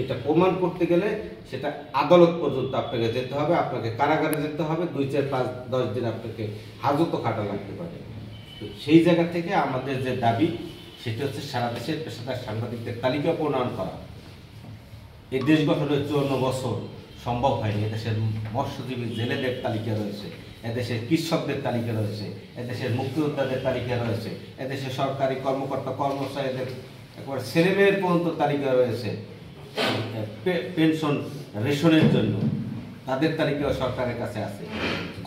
এটা প্রমাণ করতে গেলে সেটা আদালত পর্যন্ত আপনাকে যেতে হবে, আপনাকে কারাগারে যেতে হবে, 2, 4, 5, 10 দিন আপনাকে হাজতও খাটা লাগতে পারে। তো সেই জায়গা থেকে আমাদের যে দাবি সেটা হচ্ছে সারা দেশের পেশাদার সাংবাদিকদের তালিকা প্রণয়ন করা। এই দেশ গঠনের 54 বছর সম্ভব হয়নি। এদেশের মৎস্যজীবী জেলেদের তালিকা রয়েছে, এদেশের কৃষকদের তালিকা রয়েছে, এদেশের মুক্তিযোদ্ধাদের তালিকা রয়েছে, এদেশের সরকারি কর্মকর্তা কর্মচারীদের একবার ছেলেমেয়ের পর্যন্ত তালিকা রয়েছে। পেনশন রেশনের জন্য তাদের তালিকাও সরকারের কাছে আছে।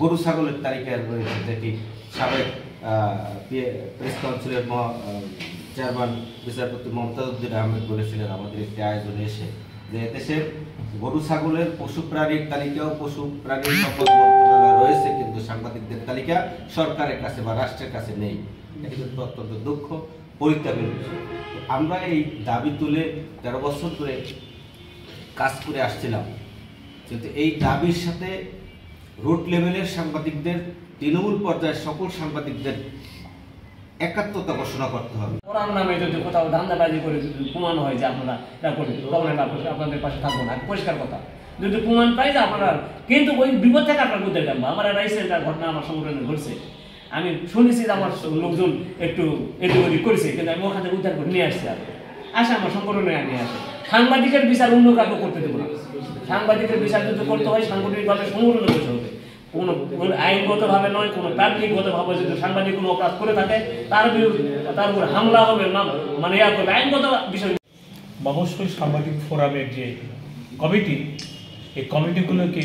গরু ছাগলের তালিকা রয়েছে, যেটি সাবেক প্রেস কাউন্সিলের চেয়ারম্যান বিচারপতি মমতাজউদ্দিন আহমেদ বলেছিলেন আমাদের একটি আয়োজনে এসে, যে দেশের গরু ছাগলের পশু প্রাণীর তালিকাও পশু প্রাণী সম্পদ মন্ত্রণালয়ে রয়েছে, কিন্তু সাংবাদিকদের তালিকা সরকারের কাছে বা রাষ্ট্রের কাছে নেই। এটি কিন্তু অত্যন্ত দুঃখ, পরিত্যাগের বিষয়। আমরা এই দাবি তুলে 13 বছর ধরে কাজ করে আসছিলাম, কিন্তু এই দাবির সাথে রুট লেভেলের সাংবাদিকদের, তৃণমূল পর্যায়ের সকল সাংবাদিকদের একাত্মতা ঘোষণা করতে হবে। ওরার নামে যদি কোথাও ধান্দাবাজি করে যদি প্রমাণ হয় যে আপনারা এটা করবেন, তখন আপনাদের পাশে থাকবো না, পরিষ্কার কথা। যদি প্রমাণ পাই যে আপনারা, কিন্তু ওই বিপদ থেকে আপনার বুঝতে পারবো। আমার রাইসেন্টার ঘটনা আমার সংগঠনে ঘটছে, আমি শুনেছি যে আমার লোকজন একটু এদিক ওদিক করেছে, কিন্তু আমি ওখান থেকে উদ্ধার করে নিয়ে আসছি। আর আসে আমার সংগঠনে নিয়ে আসে। সাংবাদিকের বিচার অন্য কাউকে করতে দেবো না। সাংবাদিকের বিচার যদি করতে হয় সাংগঠনিকভাবে সংগঠনে করতে হবে, কোনো আইনগতভাবে নয়, কোনো তাত্ত্বিকগতভাবে যদি সাংবাদিক কোনো অপরাধ করে থাকে তার উপর হামলা হবে না, মানে ইয়া করবে, আইনগত বিষয়। মফস্বল সাংবাদিক ফোরামের যে কমিটি, এই কমিটিগুলোকে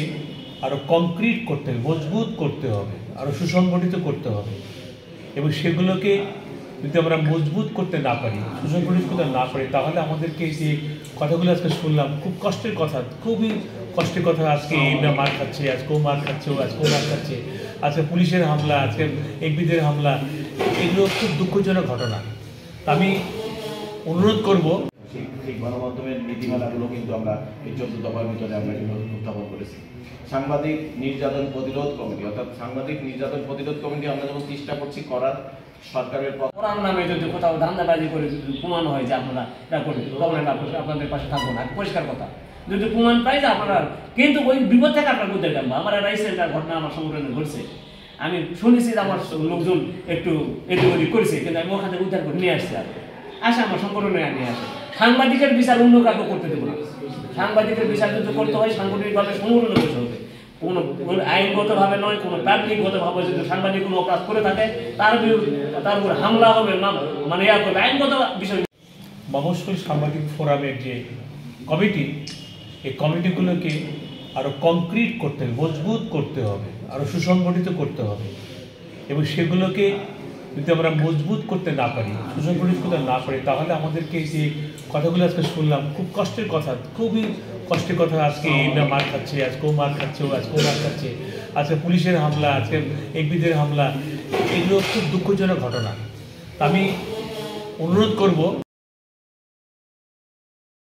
আরও কংক্রিট করতে হবে, মজবুত করতে হবে, আরও সুসংগঠিত করতে হবে। এবং সেগুলোকে যদি আমরা মজবুত করতে না পারি, সুসংগঠিত করতে না পারি, তাহলে আমাদেরকে যে কথাগুলো আজকে শুনলাম, খুব কষ্টের কথা, খুবই কষ্টের কথা। আজকে এই মার খাচ্ছে, আজকেও মার খাচ্ছে, আজকেও মার খাচ্ছে, আজকে পুলিশের হামলা, আজকে এমপিদের হামলা, এগুলো খুব দুঃখজনক ঘটনা। আমি অনুরোধ করব, সেই গণমাধ্যমের নীতিমালাগুলো কিন্তু আমরা এই 14 দফার ভিতরে আমরা কিন্তু উত্থাপন করেছি। সাংবাদিক নির্যাতন প্রতিরোধ কমিটি, অর্থাৎ সাংবাদিক নির্যাতন প্রতিরোধ কমিটি আমরা যখন চেষ্টা করছি করার, সরকারের ওরার নামে যদি কোথাও ধান্দাবাজি করে যদি প্রমাণ হয় যে আপনারা এটা করবেন, তখন আপনাদের পাশে থাকবো না, পরিষ্কার কথা। যদি প্রমাণ পাই যে আপনারা, কিন্তু ওই বিপদ থেকে আপনার বুঝতে পারবো। আমার রাইসেন্টার ঘটনা আমার সংগঠনে ঘটছে, আমি শুনেছি যে আমার লোকজন একটু এদিক ওদিক করেছে, কিন্তু আমি ওখান থেকে উদ্ধার করে নিয়ে আসছি। আর আসে আমার সংগঠনে নিয়ে আসে। সাংবাদিকের বিচার অন্য কাউকে করতে দেবো না। সাংবাদিকের বিচার যদি করতে হয় সাংগঠনিকভাবে সংগঠনে করতে হবে, কোনো আইনগতভাবে নয়, কোনো তাত্ত্বিকগতভাবে যদি সাংবাদিক কোনো অপরাধ করে থাকে তার উপর হামলা হবে না, মানে ইয়া করবে, আইনগত বিষয়। মফস্বল সাংবাদিক ফোরামের যে কমিটি, এই কমিটিগুলোকে আরও কংক্রিট করতে হবে, মজবুত করতে হবে, আরও সুসংগঠিত করতে হবে। এবং সেগুলোকে যদি আমরা মজবুত করতে না পারি, সুসংগঠিত করতে না পারি, তাহলে আমাদেরকে যে কথাগুলো আজকে শুনলাম, খুব কষ্টের কথা, খুবই কষ্টের কথা। আজকে এই মার খাচ্ছে, আজকেও মার খাচ্ছে, আজকেও মার খাচ্ছে, আজকে পুলিশের হামলা, আজকে এমপিদের হামলা, এগুলো খুব দুঃখজনক ঘটনা। আমি অনুরোধ করব